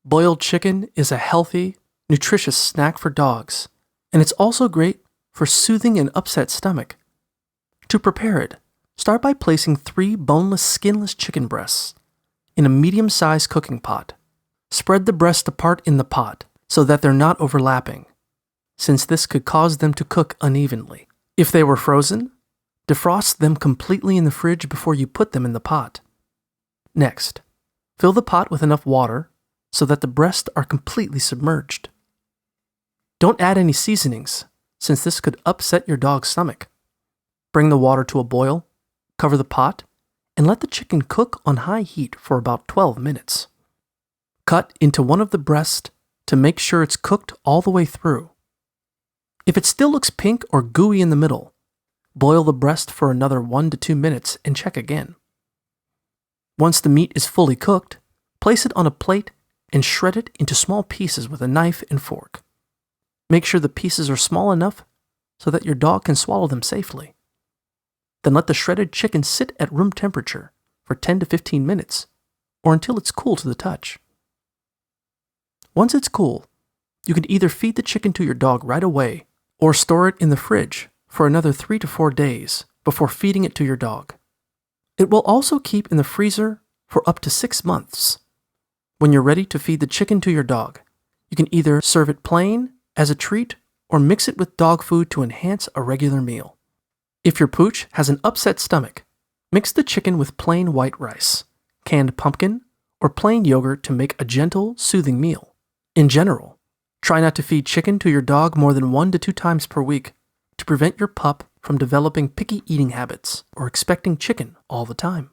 Boiled chicken is a healthy, nutritious snack for dogs, and it's also great for soothing an upset stomach. To prepare it, start by placing 3 boneless, skinless chicken breasts in a medium-sized cooking pot. Spread the breasts apart in the pot so that they're not overlapping, since this could cause them to cook unevenly. If they were frozen, defrost them completely in the fridge before you put them in the pot. Next, fill the pot with enough water so that the breasts are completely submerged. Don't add any seasonings, since this could upset your dog's stomach. Bring the water to a boil, cover the pot, and let the chicken cook on high heat for about 12 minutes. Cut into one of the breasts to make sure it's cooked all the way through. If it still looks pink or gooey in the middle, boil the breast for another 1 to 2 minutes and check again. Once the meat is fully cooked, place it on a plate and shred it into small pieces with a knife and fork. Make sure the pieces are small enough so that your dog can swallow them safely. Then let the shredded chicken sit at room temperature for 10 to 15 minutes or until it's cool to the touch. Once it's cool, you can either feed the chicken to your dog right away or store it in the fridge for another 3 to 4 days before feeding it to your dog. It will also keep in the freezer for up to 6 months. When you're ready to feed the chicken to your dog, you can either serve it plain as a treat or mix it with dog food to enhance a regular meal. If your pooch has an upset stomach, mix the chicken with plain white rice, canned pumpkin, or plain yogurt to make a gentle, soothing meal. In general, try not to feed chicken to your dog more than 1 to 2 times per week to prevent your pup from developing picky eating habits or expecting chicken all the time.